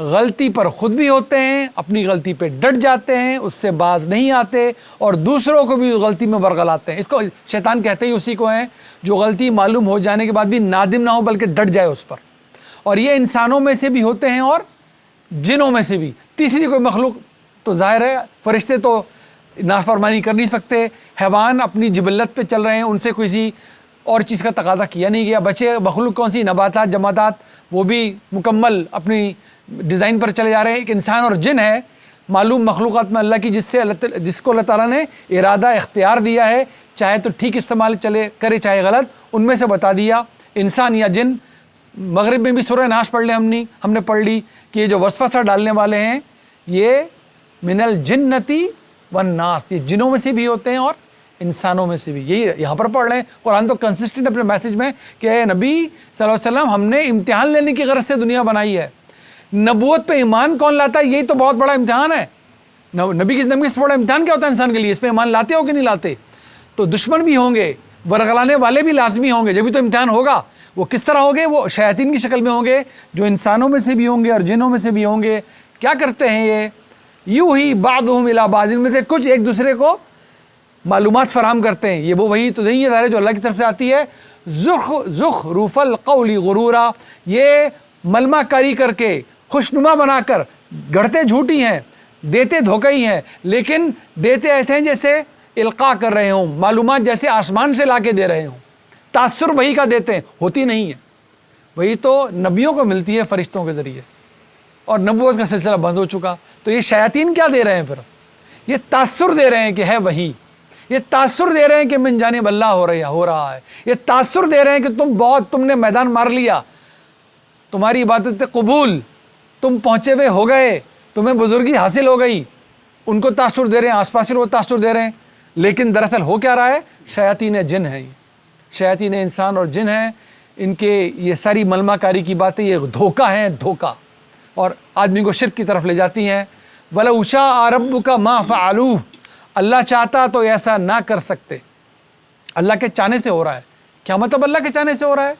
غلطی پر خود بھی ہوتے ہیں، اپنی غلطی پہ ڈٹ جاتے ہیں، اس سے باز نہیں آتے اور دوسروں کو بھی غلطی میں ورگلاتے ہیں۔ اس کو شیطان کہتے ہی اسی کو ہیں جو غلطی معلوم ہو جانے کے بعد بھی نادم نہ ہو بلکہ ڈٹ جائے اس پر، اور یہ انسانوں میں سے بھی ہوتے ہیں اور جنوں میں سے بھی۔ تیسری کوئی مخلوق تو ظاہر ہے فرشتے تو نافرمانی کر نہیں سکتے، حیوان اپنی جبلت پہ چل رہے ہیں، ان سے کسی اور چیز کا تقاضا کیا نہیں گیا۔ بچے مخلوق کون سی؟ نباتات، جمادات، وہ بھی مکمل اپنی ڈیزائن پر چلے جا رہے ہیں۔ ایک انسان اور جن ہے معلوم مخلوقات میں اللہ کی جس کو اللہ تعالیٰ نے ارادہ اختیار دیا ہے، چاہے تو ٹھیک استعمال کرے چاہے غلط، ان میں سے بتا دیا انسان یا جن۔ مغرب میں بھی سورہ ناس پڑھ لیں، ہم نے پڑھ لی کہ یہ جو وسوسہ ڈالنے والے ہیں یہ من الجنتی والناس، یہ جنوں میں سے بھی ہوتے ہیں اور انسانوں میں سے بھی۔ یہی یہاں پر پڑھ رہے ہیں۔ قرآن تو کنسسٹنٹ اپنے میسج میں کہ اے نبی صلی اللہ علیہ وسلم، ہم نے امتحان لینے کی غرض سے دنیا بنائی ہے۔ نبوت پہ ایمان کون لاتا ہے؟ یہی تو بہت بڑا امتحان ہے۔ نبی کی زندگی سے بڑا امتحان کیا ہوتا ہے انسان کے لیے؟ اس پہ ایمان لاتے ہو کہ نہیں لاتے؟ تو دشمن بھی ہوں گے، ورگلانے والے بھی لازمی ہوں گے، جبھی تو امتحان ہوگا۔ وہ کس طرح ہوں گے؟ وہ شیاطین کی شکل میں ہوں گے، جو انسانوں میں سے بھی ہوں گے اور جنوں میں سے بھی ہوں گے۔ کیا کرتے ہیں یہ؟ یوں ہی بعضهم الی بعض، ان میں سے کچھ ایک دوسرے کو معلومات فراہم کرتے ہیں۔ یہ وہ وہی تو نہیں ہے جو اللہ کی طرف سے آتی ہے۔ زخرف القول غرورا، یہ ملمہ کاری کر کے، خوشنما بنا کر، گڑھتے جھوٹی ہیں، دیتے دھوکئی ہیں، لیکن دیتے ایسے ہیں جیسے القاء کر رہے ہوں، معلومات جیسے آسمان سے لا کے دے رہے ہوں۔ تاثر وہی کا دیتے ہیں، ہوتی نہیں ہے۔ وہی تو نبیوں کو ملتی ہے فرشتوں کے ذریعے، اور نبوت کا سلسلہ بند ہو چکا۔ تو یہ شیاطین کیا دے رہے ہیں پھر؟ یہ تاثر دے رہے ہیں کہ ہے وہی، یہ تاثر دے رہے ہیں کہ من جانب اللہ ہو رہا ہے، یہ تاثر دے رہے ہیں کہ تم نے میدان مار لیا، تمہاری عبادت قبول، تم پہنچے ہوئے ہو گئے، تمہیں بزرگی حاصل ہو گئی۔ ان کو تاثر دے رہے ہیں، آس پاس کے لوگ تاثر دے رہے ہیں، لیکن دراصل ہو کیا رہا ہے؟ شیاطین جن ہیں، شیاطین انسان اور جن ہیں۔ ان کے یہ ساری ملمہ کاری کی باتیں یہ دھوکہ ہیں، دھوکہ، اور آدمی کو شرک کی طرف لے جاتی ہیں۔ وَلَوْ شَاءَ رَبُّكَ مَا فَعَلُوهُ، اللہ چاہتا تو ایسا نہ کر سکتے۔ اللہ کے چاہنے سے ہو رہا ہے۔ کیا مطلب اللہ کے چاہنے سے ہو رہا ہے؟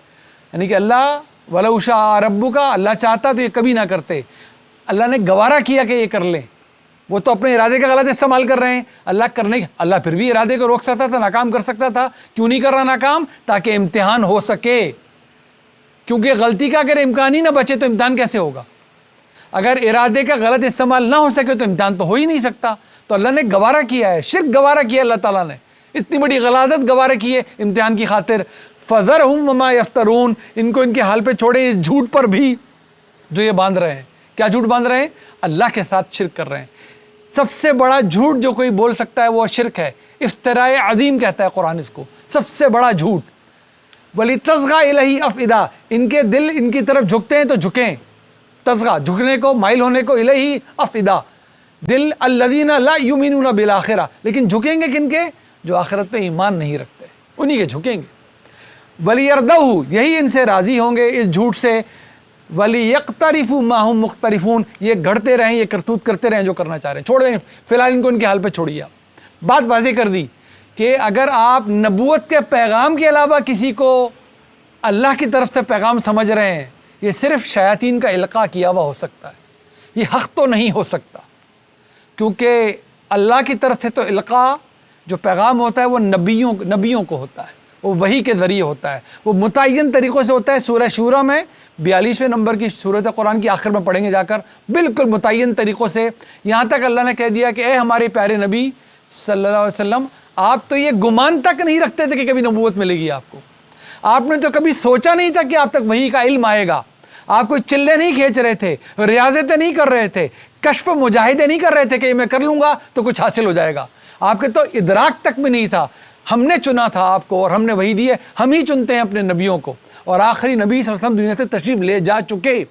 یعنی کہ اللہ وَلَوْ شَاءَ رَبُّكَ، اللہ چاہتا تو یہ کبھی نہ کرتے۔ اللہ نے گوارا کیا کہ یہ کر لیں، وہ تو اپنے ارادے کا غلط استعمال کر رہے ہیں۔ اللہ پھر بھی ارادے کو روک سکتا تھا، ناکام کر سکتا تھا۔ کیوں نہیں کر رہا ناکام؟ تاکہ امتحان ہو سکے، کیونکہ غلطی کا اگر امکان ہی نہ بچے تو امتحان کیسے ہوگا؟ اگر ارادے کا غلط استعمال نہ ہو سکے تو امتحان تو ہو ہی نہیں سکتا۔ تو اللہ نے گوارا کیا ہے، شرک گوارا کیا اللہ تعالیٰ نے، اتنی بڑی غلازت گوارا کی ہے امتحان کی خاطر۔ فَذَرْهُمْ وَمَا يَفْتَرُونَ، ان کو ان کے حال پہ چھوڑے، اس جھوٹ پر بھی جو یہ باندھ رہے ہیں۔ کیا جھوٹ باندھ رہے ہیں؟ اللہ کے ساتھ شرک کر رہے ہیں۔ سب سے بڑا جھوٹ جو کوئی بول سکتا ہے وہ شرک ہے۔ افتراء عظیم کہتا ہے قرآن اس کو، سب سے بڑا جھوٹ۔ وَلِتَصْغَىٰ إِلَيْهِ أَفْئِدَةٌ، ان کے دل ان کی طرف جھکتے ہیں تو جھکیں، تصغیٰ جھکنے کو، مائل ہونے کو، إِلَيْهِ أَفْئِدَةٌ، دل الَّذِينَ لَا يُؤْمِنُونَ بِالْآخِرَةِ، لیکن جھکیں گے کن کے؟ جو آخرت پہ ایمان نہیں رکھتے، انہی کے جھکیں گے۔ وَلِيَرْضَوْهُ، یہی ان سے راضی ہوں گے اس جھوٹ سے۔ وَلِيَقْتَرِفُوا مَا هُمْ مُقْتَرِفُونَ، یہ گھڑتے رہیں، یہ کرتوت کرتے رہیں جو کرنا چاہ رہے ہیں، چھوڑ دیں فی الحال ان کو ان کے حال پہ چھوڑیے۔ بات واضح کر دی کہ اگر آپ نبوت کے پیغام کے علاوہ کسی کو اللہ کی طرف سے پیغام سمجھ رہے ہیں، یہ صرف شیاطین کا القاء کیا ہوا ہو سکتا ہے، یہ حق تو نہیں ہو سکتا، کیونکہ اللہ کی طرف سے تو القاء جو پیغام ہوتا ہے وہ نبیوں کو ہوتا ہے، وہ وحی کے ذریعے ہوتا ہے، وہ متعین طریقوں سے ہوتا ہے۔ سورہ شورى میں 42ویں نمبر کی سورۃ قرآن کی آخر میں پڑھیں گے جا کر، بالکل متعین طریقوں سے، یہاں تک اللہ نے کہہ دیا کہ اے ہمارے پیارے نبی صلی اللہ علیہ وسلم، آپ تو یہ گمان تک نہیں رکھتے تھے کہ کبھی نبوت ملے گی آپ کو، آپ نے تو کبھی سوچا نہیں تھا کہ آپ تک وحی کا علم آئے گا، آپ کوئی چلے نہیں کھینچ رہے تھے، ریاضتیں نہیں کر رہے تھے، کشف و مجاہدے نہیں کر رہے تھے کہ یہ میں کر لوں گا تو کچھ حاصل ہو جائے گا، آپ کے تو ادراک تک بھی نہیں تھا۔ ہم نے چنا تھا آپ کو اور ہم نے وحی دی ہے، ہم ہی چنتے ہیں اپنے نبیوں کو، اور آخری نبی صلی اللہ علیہ وسلم دنیا سے تشریف لے جا چکے،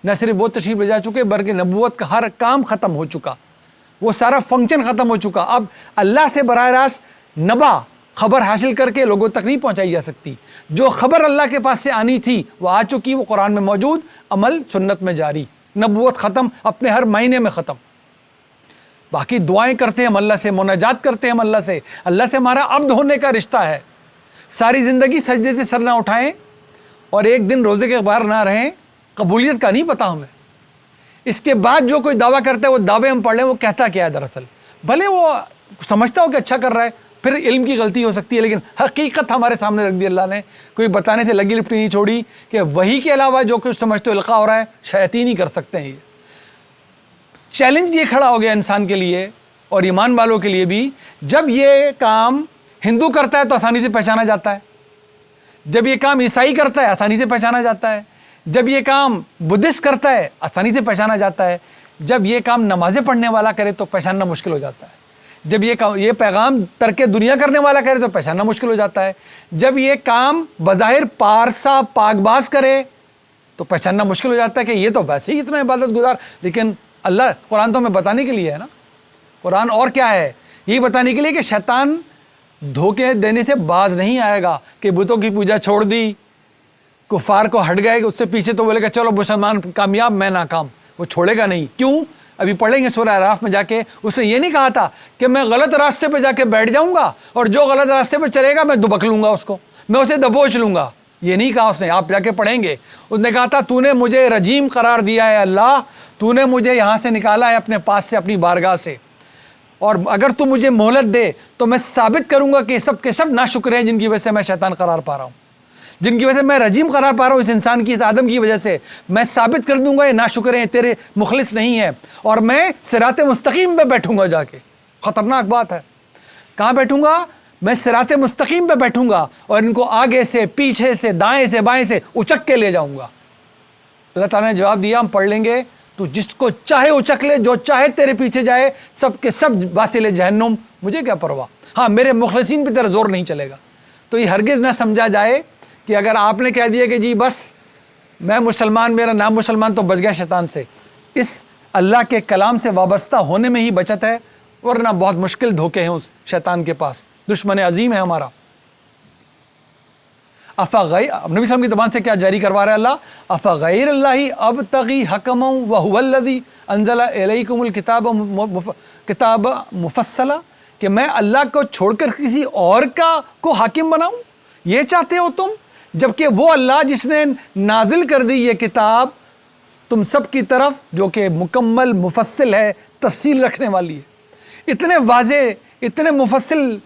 نہ صرف وہ تشریف لے جا چکے بلکہ نبوت کا ہر کام ختم ہو چکا، وہ سارا فنکشن ختم ہو چکا۔ اب اللہ سے براہ راست نبا خبر حاصل کر کے لوگوں تک نہیں پہنچائی جا سکتی، جو خبر اللہ کے پاس سے آنی تھی وہ آ چکی، وہ قرآن میں موجود، عمل سنت میں جاری، نبوت ختم، اپنے ہر مہینے میں ختم۔ باقی دعائیں کرتے ہیں ہم اللہ سے، مناجات کرتے ہیں ہم اللہ سے، اللہ سے ہمارا عبد ہونے کا رشتہ ہے۔ ساری زندگی سجدے سے سر نہ اٹھائیں اور ایک دن روزے کے باہر نہ رہیں، قبولیت کا نہیں پتہ ہمیں۔ اس کے بعد جو کوئی دعویٰ کرتا ہے وہ دعوے ہم پڑھ لیں وہ کہتا کیا ہے دراصل، بھلے وہ سمجھتا ہو کہ اچھا کر رہا ہے، پھر علم کی غلطی ہو سکتی ہے، لیکن حقیقت ہمارے سامنے رکھ دی اللہ نے، کوئی بتانے سے لگی لپٹی نہیں چھوڑی کہ وہی کے علاوہ جو کچھ سمجھتے ہو القاء ہو رہا ہے شیاطین ہی کر سکتے ہیں۔ یہ چیلنج یہ کھڑا ہو گیا انسان کے لیے اور ایمان والوں کے لیے بھی، جب یہ کام ہندو کرتا ہے تو آسانی سے پہچانا جاتا ہے، جب یہ کام عیسائی کرتا ہے آسانی سے پہچانا جاتا ہے، جب یہ کام بدھسٹ کرتا ہے آسانی سے پہچانا جاتا ہے، جب یہ کام نمازیں پڑھنے والا کرے تو پہچاننا مشکل ہو جاتا ہے، جب یہ پیغام ترک دنیا کرنے والا کرے تو پہچاننا مشکل ہو جاتا ہے، جب یہ کام بظاہر پارسا پاک باز کرے تو پہچاننا مشکل ہو جاتا ہے کہ یہ تو ویسے ہی اتنا عبادت گزار، لیکن اللہ قرآن تو ہمیں بتانے کے لیے ہے نا، قرآن اور کیا ہے، یہی بتانے کے لیے کہ شیطان دھوکے دینے سے باز نہیں آئے گا کہ بتوں کی پوجا چھوڑ دی، کفار کو ہٹ گئے، اس سے پیچھے تو بولے گا چلو مسلمان کامیاب میں ناکام، وہ چھوڑے گا نہیں۔ کیوں؟ ابھی پڑھیں گے سورہ اعراف میں جا کے، اس نے یہ نہیں کہا تھا کہ میں غلط راستے پہ جا کے بیٹھ جاؤں گا اور جو غلط راستے پہ چلے گا میں دبک لوں گا اس کو، میں اسے دبوچ لوں گا، یہ نہیں کہا اس نے، آپ جا کے پڑھیں گے۔ اس نے کہا تھا تو نے مجھے رجیم قرار دیا ہے اللہ، تو نے مجھے یہاں سے نکالا ہے اپنے پاس سے، اپنی بارگاہ سے، اور اگر تو مجھے مہلت دے تو میں ثابت کروں گا کہ سب کے سب ناشکر ہیں جن کی وجہ سے میں شیطان قرار پا رہا ہوں، جن کی وجہ سے میں رجیم قرار پا رہا ہوں اس انسان کی، اس آدم کی وجہ سے، میں ثابت کر دوں گا یہ ناشکر ہیں، تیرے مخلص نہیں ہے، اور میں صراط مستقیم پہ بیٹھوں گا جا کے۔ خطرناک بات ہے، کہاں بیٹھوں گا؟ میں صراط مستقیم پہ بیٹھوں گا اور ان کو آگے سے پیچھے سے دائیں سے بائیں سے اچک کے لے جاؤں گا۔ اللہ تعالیٰ نے جواب دیا، ہم پڑھ لیں گے، تو جس کو چاہے اچک لے، جو چاہے تیرے پیچھے جائے، سب کے سب واصل جہنم، مجھے کیا پرواہ، ہاں میرے مخلصین پہ تیرا زور نہیں چلے گا۔ تو یہ ہرگز نہ سمجھا جائے کہ اگر آپ نے کہہ دیا کہ جی بس میں مسلمان، میرا نام مسلمان، تو بچ گیا شیطان سے۔ اس اللہ کے کلام سے وابستہ ہونے میں ہی بچت ہے، ورنہ بہت مشکل دھوکے ہیں اس شیطان کے پاس، دشمن عظیم ہے ہمارا۔ نبی صلی اللہ علیہ وسلم کی زبان سے کیا جاری کروا رہا ہے اللہ؟ افغیر اللہ ابتغی حکما وہو الذی انزل الیکم الکتاب کتاب مفصلا، کہ میں اللہ کو چھوڑ کر کسی اور کو حاکم بناؤں، یہ چاہتے ہو تم؟ جبکہ وہ اللہ جس نے نازل کر دی یہ کتاب تم سب کی طرف، جو کہ مکمل مفصل ہے، تفصیل رکھنے والی ہے، اتنے واضح اتنے مفصل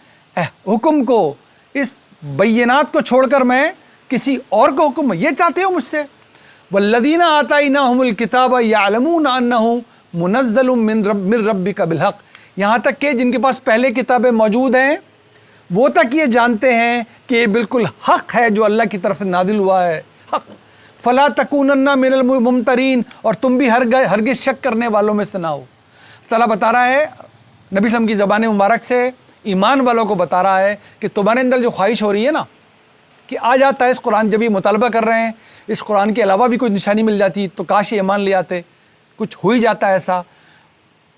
حکم کو، اس بینات کو چھوڑ کر میں کسی اور کو حکم، یہ چاہتے ہو مجھ سے؟ والذین آتیناہم الکتاب یعلمون انہ منزل من ربک بالحق، یہاں تک کہ جن کے پاس پہلے کتابیں موجود ہیں وہ تک یہ جانتے ہیں کہ یہ بالکل حق ہے جو اللہ کی طرف سے نازل ہوا ہے، حق۔ فلا تکونن من الممترین، اور تم بھی ہرگز شک کرنے والوں میں سے نہ ہو۔ تعالیٰ بتا رہا ہے نبی صلی اللہ علیہ وسلم کی زبان مبارک سے ایمان والوں کو بتا رہا ہے کہ تمہارے اندر جو خواہش ہو رہی ہے نا کہ آ جاتا ہے اس قرآن، جب یہ مطالبہ کر رہے ہیں اس قرآن کے علاوہ بھی کوئی نشانی مل جاتی تو کاش یہ ایمان لے آتے، کچھ ہو ہی جاتا ہے ایسا۔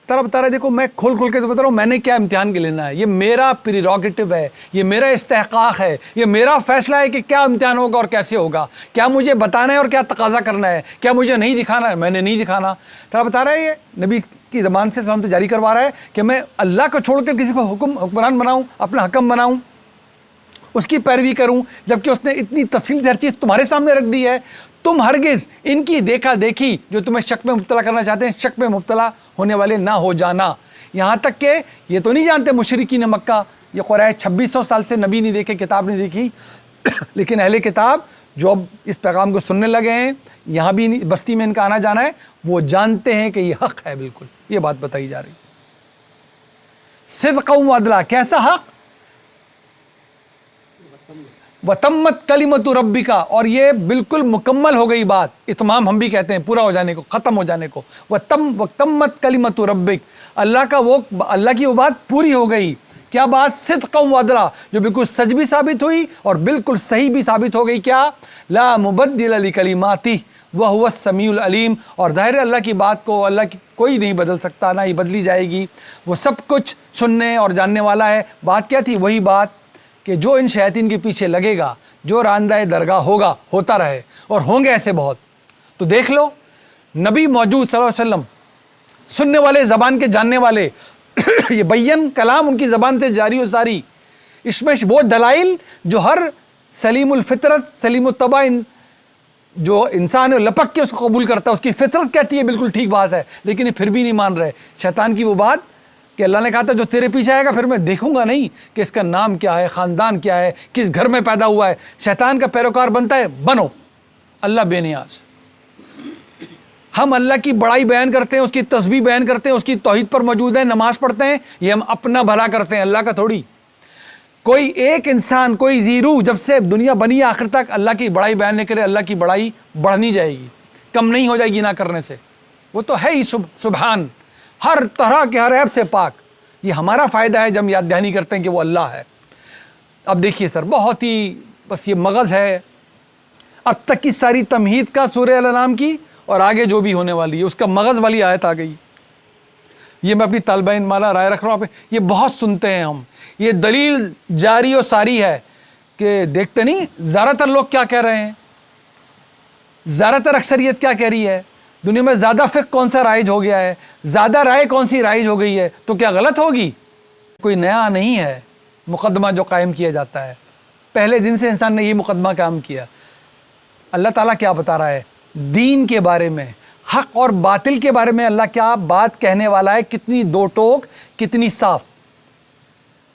تعالیٰ بتا رہا ہے دیکھو میں کھول کے بتا رہا ہوں، میں نے کیا امتحان کے لینا ہے، یہ میرا پریروگیٹو ہے، یہ میرا استحقاق ہے، یہ میرا فیصلہ ہے کہ کیا امتحان ہوگا اور کیسے ہوگا، کیا مجھے بتانا ہے اور کیا تقاضا کرنا ہے، کیا مجھے نہیں دکھانا ہے، میں نے نہیں دکھانا۔ تعالیٰ بتا رہا ہے یہ نبی کی زبان سے سلام تو جاری کروا رہا ہے کہ میں اللہ کو چھوڑ کر کسی کو حکمران بناؤں، اپنا حکم بناؤں، اس کی پیروی کروں، جبکہ اس نے اتنی تفصیل سے ہر چیز تمہارے سامنے رکھ دی ہے۔ تم ہرگز ان کی دیکھا دیکھی جو تمہیں شک میں مبتلا کرنا چاہتے ہیں، شک میں مبتلا ہونے والے نہ ہو جانا۔ یہاں تک کہ یہ تو نہیں جانتے مشرکین مکہ، یہ قریش 2600 سال سے نبی نہیں دیکھے، کتاب نہیں دیکھی، لیکن اہل کتاب جو اب اس پیغام کو سننے لگے ہیں، یہاں بھی بستی میں ان کا آنا جانا ہے، وہ جانتے ہیں کہ یہ حق ہے، بالکل یہ بات بتائی جا رہی۔ صدقا و عدلا، کیسا حق؟ وتمت کلمت ربک، اور یہ بالکل مکمل ہو گئی بات، اتمام ہم بھی کہتے ہیں پورا ہو جانے کو، ختم ہو جانے کو۔ وتمت کلمت ربک، اللہ کی وہ بات پوری ہو گئی۔ کیا بات؟ صدقا و عدلا، جو بالکل سچ بھی ثابت ہوئی اور بالکل صحیح بھی ثابت ہو گئی۔ کیا؟ لا مبدل لکلماتہ وہو السمیع العلیم، اور ظاہر اللہ کی بات کو اللہ کی کوئی نہیں بدل سکتا، نہ ہی بدلی جائے گی، وہ سب کچھ سننے اور جاننے والا ہے۔ بات کیا تھی؟ وہی بات کہ جو ان شیاطین کے پیچھے لگے گا، جو راندہ درگاہ ہوگا، ہوتا رہے، اور ہوں گے ایسے بہت۔ تو دیکھ لو نبی موجود صلی اللہ علیہ وسلم، سننے والے، زبان کے جاننے والے، یہ بین کلام ان کی زبان سے جاری و ساری، اس میں وہ دلائل جو ہر سلیم الفطرت، سلیم الطبع جو انسان ہے لپک کے اس کو قبول کرتا ہے، اس کی فطرت کہتی ہے بالکل ٹھیک بات ہے، لیکن یہ پھر بھی نہیں مان رہے۔ شیطان کی وہ بات کہ اللہ نے کہا تھا جو تیرے پیچھے آئے گا پھر میں دیکھوں گا نہیں کہ اس کا نام کیا ہے، خاندان کیا ہے، کس گھر میں پیدا ہوا ہے۔ شیطان کا پیروکار بنتا ہے، بنو، اللہ بے نیاز۔ ہم اللہ کی بڑائی بیان کرتے ہیں، اس کی تسبیح بیان کرتے ہیں، اس کی توحید پر موجود ہیں، نماز پڑھتے ہیں، یہ ہم اپنا بھلا کرتے ہیں، اللہ کا تھوڑی۔ کوئی ایک انسان، کوئی زیرو جب سے دنیا بنی آخر تک اللہ کی بڑائی بیان نہیں کرے، اللہ کی بڑائی بڑھنی جائے گی، کم نہیں ہو جائے گی نہ کرنے سے۔ وہ تو ہے ہی سبحان، ہر طرح کے ہر عیب سے پاک۔ یہ ہمارا فائدہ ہے جب ہم یاد دہانی کرتے ہیں کہ وہ اللہ ہے۔ اب دیکھیے سر، بہت ہی بس یہ مغز ہے اب تک کی ساری تمہید کا سورہ الانعام کی، اور آگے جو بھی ہونے والی ہے اس کا مغز والی آیت آ گئی۔ یہ میں اپنی طالبہ علم مالا رائے رکھ رہا ہوں، یہ بہت سنتے ہیں ہم، یہ دلیل جاری و ساری ہے کہ دیکھتے نہیں زیادہ تر لوگ کیا کہہ رہے ہیں، زیادہ تر اکثریت کیا کہہ رہی ہے، دنیا میں زیادہ فقہ کون سا رائج ہو گیا ہے، زیادہ رائے کون سی رائج ہو گئی ہے، تو کیا غلط ہوگی؟ کوئی نیا نہیں ہے مقدمہ جو قائم کیا جاتا ہے، پہلے دن سے انسان نے یہ مقدمہ قائم کیا۔ اللہ تعالیٰ کیا بتا رہا ہے دین کے بارے میں، حق اور باطل کے بارے میں اللہ کیا بات کہنے والا ہے، کتنی دو ٹوک، کتنی صاف۔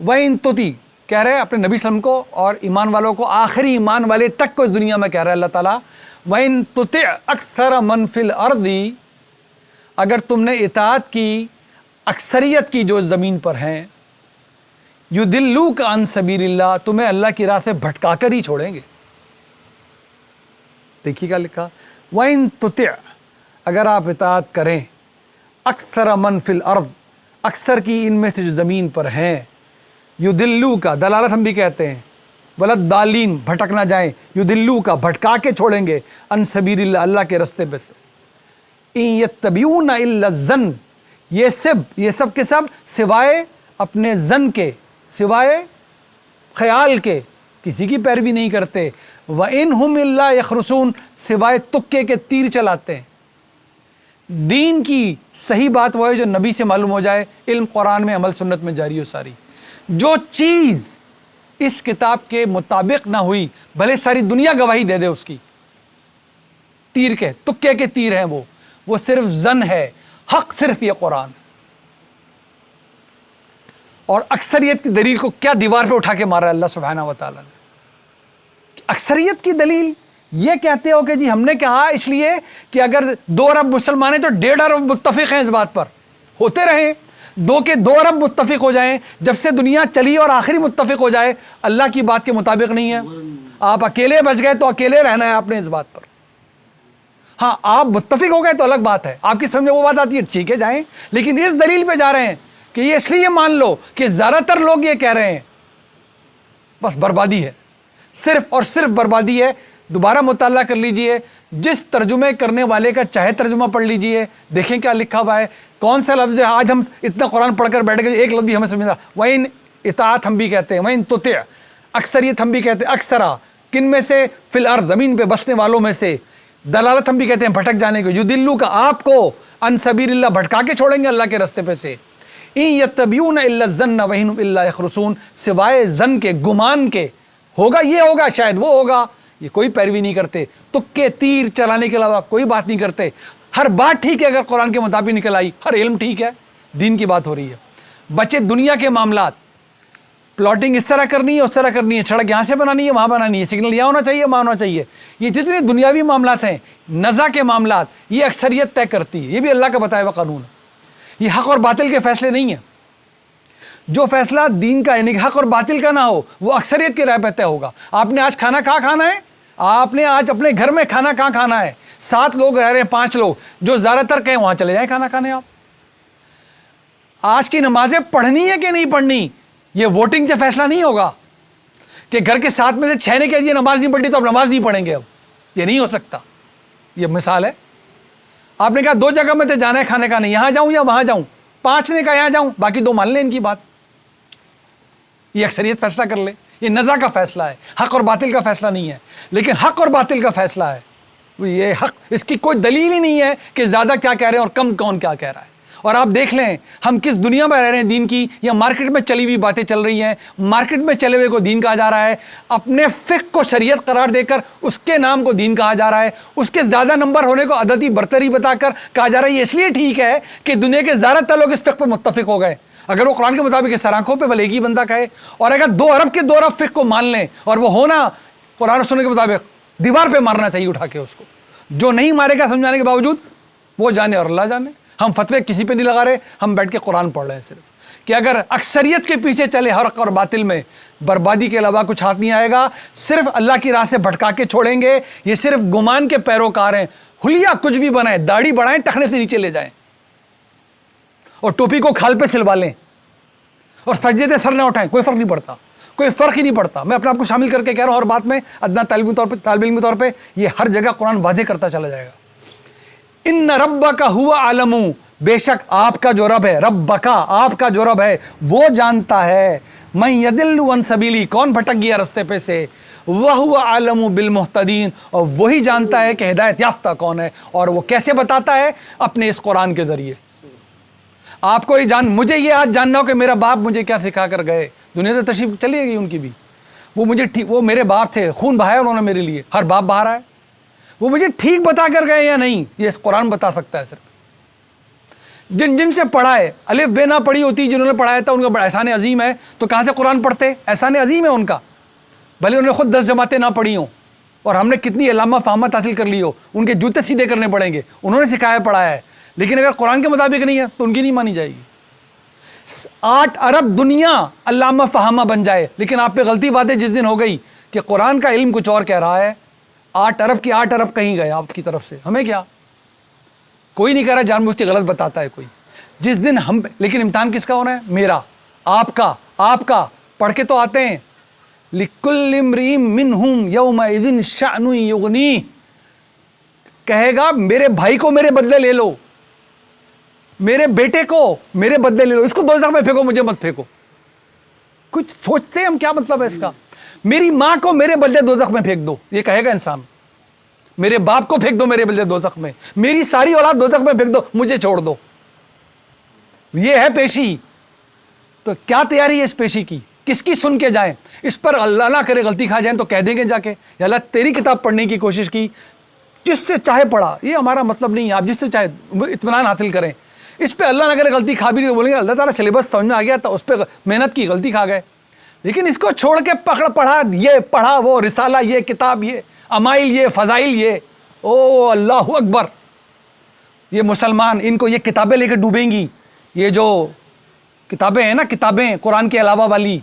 وَإِن تُطِعْ کہہ رہے ہیں اپنے نبی صلی اللہ علیہ وسلم کو اور ایمان والوں کو، آخری ایمان والے تک کو اس دنیا میں کہہ رہا ہے اللہ تعالیٰ، وَإِن تُطِعْ أَكْثَرَ مَنْ فِي الْأَرْضِ اگر تم نے اطاعت کی اکثریت کی جو زمین پر ہیں، يُضِلُّوكَ عَن سَبِيلِ اللَّهِ تمہیں اللہ کی راہ سے بھٹکا کر ہی چھوڑیں گے۔ دیکھیے کیا لکھا، وَإِن تُطِعْ اگر آپ اطاعت کریں، اکثر من فی الارض اکثر کی ان میں سے جو زمین پر ہیں، يُضِلُّوكَ دلالت ہم بھی کہتے ہیں، وَلَضَّالِّينَ بھٹک نہ جائیں، يُضِلُّوكَ بھٹکا کے چھوڑیں گے، عن سبیل اللہ اللہ کے رستے پہ سے۔ إِن يَتَّبِعُونَ إِلَّا الظَّنَّ یہ سب کے سب سوائے اپنے ظن کے، سوائے خیال کے کسی کی پیروی نہیں کرتے، وَإِنْ هُمْ إِلَّا يَخْرُصُونَ سوائے تکے کے تیر چلاتے ہیں۔ دین کی صحیح بات وہ ہے جو نبی سے معلوم ہو جائے، علم قرآن میں، عمل سنت میں جاری ہو ساری۔ جو چیز اس کتاب کے مطابق نہ ہوئی بھلے ساری دنیا گواہی دے دے اس کی، تیر کے تکے کے تیر ہیں وہ صرف ظن ہے، حق صرف یہ قرآن۔ اور اکثریت کی دلیل کو کیا دیوار پہ اٹھا کے مارا ہے اللہ سبحانہ و تعالیٰ نے؟ اکثریت کی دلیل یہ کہتے ہو کہ جی ہم نے کہا اس لیے کہ اگر 2 ارب مسلمان ہیں تو 1.5 ارب متفق ہیں اس بات پر، ہوتے رہیں 2 کے 2 ارب متفق ہو جائیں، جب سے دنیا چلی اور آخری متفق ہو جائے، اللہ کی بات کے مطابق نہیں ہے۔ آپ اکیلے بچ گئے تو اکیلے رہنا ہے آپ نے اس بات پر۔ ہاں آپ متفق ہو گئے تو الگ بات ہے، آپ کی سمجھ میں وہ بات آتی ہے ٹھیک ہے جائیں، لیکن اس دلیل پہ جا رہے ہیں کہ یہ اس لیے مان لو کہ زیادہ تر لوگ یہ کہہ رہے ہیں، بس بربادی ہے، صرف اور صرف بربادی ہے۔ دوبارہ مطالعہ کر لیجئے، جس ترجمے کرنے والے کا چاہے ترجمہ پڑھ لیجئے، دیکھیں کیا لکھا ہوا ہے، کون سا لفظ ہے۔ آج ہم اتنا قرآن پڑھ کر بیٹھ گئے ایک لفظ بھی ہمیں سمجھ نہ آتا۔ وَإِن اطاعت ہم بھی کہتے ہیں، وَإِن تُطِعْ اکثریت ہم بھی کہتے ہیں، اکثرا کن میں سے، فی الارض زمین پہ بسنے والوں میں سے، دلالت ہم بھی کہتے ہیں بھٹک جانے کو، يُضِلُّوكَ آپ کو عن سبیل اللہ بھٹکا کے چھوڑیں گے اللہ کے راستے پہ سے۔ إِن يَتَّبِعُونَ إِلَّا الظَّنَّ وَإِنْ هُمْ إِلَّا يَخْرُصُونَ سوائے ظن کے، گمان کے، ہوگا یہ ہوگا شاید وہ ہوگا، یہ کوئی پیروی نہیں کرتے، تکے تیر چلانے کے علاوہ کوئی بات نہیں کرتے۔ ہر بات ٹھیک ہے اگر قرآن کے مطابق نکل آئی، ہر علم ٹھیک ہے، دین کی بات ہو رہی ہے۔ بچے دنیا کے معاملات، پلاٹنگ اس طرح کرنی ہے، اس طرح کرنی ہے، سڑک یہاں سے بنانی ہے، وہاں بنانی ہے، سگنل یہاں ہونا چاہیے، وہاں ہونا چاہیے، یہ جتنے دنیاوی معاملات ہیں، نزا کے معاملات، یہ اکثریت طے کرتی ہے، یہ بھی اللہ کا بتایا ہوا قانون ہے۔ یہ حق اور باطل کے فیصلے نہیں ہیں، جو فیصلہ دین کا یعنی حق اور باطل کا نہ ہو وہ اکثریت کی رائے پہ طے ہوگا۔ آپ نے آج کھانا کہاں کھانا ہے، آپ نے آج اپنے گھر میں کھانا کہاں کھانا ہے، 7 لوگ رہ رہے ہیں، 5 لوگ، جو زیادہ تر کہیں وہاں چلے جائیں کھانا کھانے۔ آپ آج کی نمازیں پڑھنی ہے کہ نہیں پڑھنی، یہ ووٹنگ سے فیصلہ نہیں ہوگا کہ گھر کے 7 میں سے 6 نے کہہ دیا نماز نہیں پڑھی تو اب نماز نہیں پڑھیں گے، اب یہ نہیں ہو سکتا۔ یہ مثال ہے، آپ نے کہا 2 جگہ میں تو جانا ہے کھانے کھانے، یہاں جاؤں یا وہاں جاؤں، 5 نے کہا یہاں جاؤں، باقی 2 مان لیں ان کی بات، یہ اکثریت فیصلہ کر لے۔ یہ نزا کا فیصلہ ہے، حق اور باطل کا فیصلہ نہیں ہے، لیکن حق اور باطل کا فیصلہ ہے، یہ حق، اس کی کوئی دلیل ہی نہیں ہے کہ زیادہ کیا کہہ رہے ہیں اور کم کون کیا کہہ رہا ہے۔ اور آپ دیکھ لیں ہم کس دنیا میں رہ رہے ہیں دین کی، یا مارکیٹ میں چلی ہوئی باتیں چل رہی ہیں، مارکیٹ میں چلے ہوئے کو دین کہا جا رہا ہے، اپنے فقہ کو شریعت قرار دے کر اس کے نام کو دین کہا جا رہا ہے، اس کے زیادہ نمبر ہونے کو عددی برتری بتا کر کہا جا رہا ہے یہ اس لیے ٹھیک ہے کہ دنیا کے زیادہ تر لوگ اس فقہ پر متفق ہو گئے۔ اگر وہ قرآن کے مطابق اس آنکھوں پہ بھلے ہی بندہ کہے، اور اگر 2 ارب کے 2 ارب فقہ کو مان لیں اور وہ ہونا قرآن و سنت کے مطابق، دیوار پہ مارنا چاہیے اٹھا کے اس کو۔ جو نہیں مارے گا سمجھانے کے باوجود، وہ جانے اور اللہ جانے۔ ہم فتوے کسی پہ نہیں لگا رہے، ہم بیٹھ کے قرآن پڑھ رہے ہیں صرف، کہ اگر اکثریت کے پیچھے چلے حق اور باطل میں، بربادی کے علاوہ کچھ ہاتھ نہیں آئے گا، صرف اللہ کی راہ سے بھٹکا کے چھوڑیں گے۔ یہ صرف گمان کے پیروکار ہیں، حلیہ کچھ بھی بنائیں، داڑھی بڑھائیں، ٹخنے سے نیچے لے جائیں اور ٹوپی کو کھال پہ سلوا لیں اور سجدے سے سر نہ اٹھائیں، کوئی فرق نہیں پڑتا، کوئی فرق ہی نہیں پڑتا۔ میں اپنے آپ کو شامل کر کے کہہ رہا ہوں ہر بات میں، ادنا طالب علم کے طور پہ یہ ہر جگہ قرآن واضح کرتا چلا جائے گا۔ ان ربک هو اعلم، بے شک آپ کا جو رب ہے، ربک آپ کا جو رب ہے وہ جانتا ہے، من یضل عن سبیلی کون بھٹک گیا راستے پہ سے، وہو اعلم بالمہتدین اور وہی جانتا ہے کہ ہدایت یافتہ کون ہے، اور وہ کیسے بتاتا ہے؟ اپنے اس قرآن کے ذریعے۔ آپ کو یہ مجھے یہ آج جاننا ہو کہ میرا باپ مجھے کیا سکھا کر گئے، دنیا سے تشریف چلی گئی ان کی بھی، وہ میرے باپ تھے، خون بہایا انہوں نے میرے لیے، ہر باپ بہا رہا ہے، وہ مجھے ٹھیک بتا کر گئے یا نہیں، یہ قرآن بتا سکتا ہے صرف۔ جن سے پڑھا ہے، الف بے نہ پڑھی ہوتی جنہوں نے پڑھایا تھا ان کا بڑا احسان عظیم ہے، تو کہاں سے قرآن پڑھتے؟ احسان عظیم ہے ان کا، بھلے انہوں نے خود 10 جماعتیں نہ پڑھی ہوں اور ہم نے کتنی علامہ فہمت حاصل کر لی ہو، ان کے جوتے سیدھے کرنے پڑیں گے، انہوں نے سکھایا پڑھایا ہے، لیکن اگر قرآن کے مطابق نہیں ہے تو ان کی نہیں مانی جائے گی۔ 8 ارب دنیا علامہ فہمہ بن جائے، لیکن آپ پہ غلطی بات ہے جس دن ہو گئی کہ قرآن کا علم کچھ اور کہہ رہا ہے، 8 ارب کی 8 ارب کہیں گئے آپ کی طرف سے، ہمیں کیا؟ کوئی نہیں کہہ رہا جان بوجھ کے غلط بتاتا ہے کوئی، جس دن ہم، لیکن امتحان کس کا ہونا ہے؟ میرا، آپ کا پڑھ کے تو آتے ہیں، لِكُلِّ امْرِئٍ مِّنْهُمْ يَوْمَئِذٍ شَأْنٌ يُغْنِيهِ، کہے گا میرے بھائی کو میرے بدلے لے لو، میرے بیٹے کو میرے بدلے لے لو، اس کو دوزخ میں پھینکو، مجھے مت پھینکو۔ کچھ سوچتے ہیں ہم کیا مطلب ہے اس کا؟ میری ماں کو میرے بدلے دوزخ میں پھینک دو، یہ کہے گا انسان، میرے باپ کو پھینک دو میرے بدلے دوزخ میں، میری ساری اولاد دوزخ میں پھینک دو، مجھے چھوڑ دو، یہ ہے پیشی۔ تو کیا تیاری ہے اس پیشی کی؟ کس کی سن کے جائیں؟ اس پر اللہ نہ کرے غلطی کھا جائیں تو کہہ دیں گے جا کے، یا اللہ تیری کتاب پڑھنے کی کوشش کی، جس سے چاہے پڑھا، یہ ہمارا مطلب نہیں ہے، آپ جس سے چاہے اطمینان حاصل کریں، اس پہ اللہ نہ کرے غلطی کھا بھی نہیں تو بولیں گے اللہ تعالیٰ سلیبس سمجھ میں آ گیا تو اس پہ محنت کی، غلطی کھا گئے۔ لیکن اس کو چھوڑ کے پڑھا یہ پڑھا وہ رسالہ یہ کتاب یہ امائل یہ فضائل یہ، او اللہ اکبر، یہ مسلمان ان کو یہ کتابیں لے کے ڈوبیں گی، یہ جو کتابیں ہیں نا، کتابیں قرآن کے علاوہ والی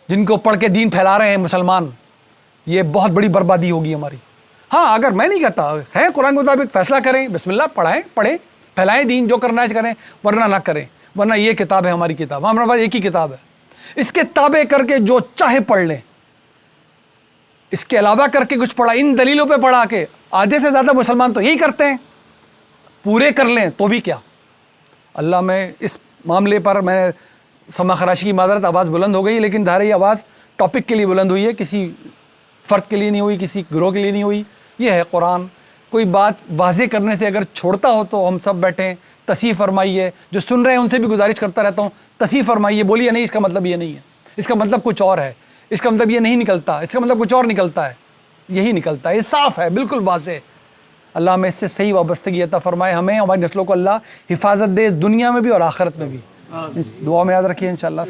جن کو پڑھ کے دین پھیلا رہے ہیں مسلمان، یہ بہت بڑی بربادی ہوگی ہماری۔ ہاں اگر میں نہیں کہتا ہے قرآن کے مطابق فیصلہ کریں، بسم اللہ پڑھیں پھیلائیں دین، جو کرنا ہے کریں، ورنہ نہ کریں، ورنہ یہ کتاب ہے ہماری کتاب، ہمارے پاس ایک ہی کتاب ہے، اس کے تابع کر کے جو چاہے پڑھ لیں، اس کے علاوہ کر کے کچھ پڑھا، ان دلیلوں پہ پڑھا کے آدھے سے زیادہ مسلمان تو یہی کرتے ہیں، پورے کر لیں تو بھی کیا۔ اللہ میں اس معاملے پر میں سما خراشی کی معذرت، آواز بلند ہو گئی، لیکن ظاہر یہ آواز ٹاپک کے لیے بلند ہوئی ہے، کسی فرد کے لیے نہیں ہوئی، کسی گروہ کے لیے نہیں ہوئی۔ یہ ہے قرآن، کوئی بات واضح کرنے سے اگر چھوڑتا ہو تو ہم سب بیٹھیں، تصحیح فرمائیے، جو سن رہے ہیں ان سے بھی گزارش کرتا رہتا ہوں، تصحیح فرمائیے، بولیے نہیں اس کا مطلب یہ نہیں ہے، اس کا مطلب کچھ اور ہے، اس کا مطلب یہ نہیں نکلتا، اس کا مطلب کچھ اور نکلتا ہے، یہی نکلتا ہے، یہ صاف ہے، بالکل واضح۔ اللہ ہمیں اس سے صحیح وابستگی عطا فرمائے، ہمیں ہماری نسلوں کو اللہ حفاظت دے، اس دنیا میں بھی اور آخرت میں بھی۔ دعا میں یاد رکھیے انشاءاللہ۔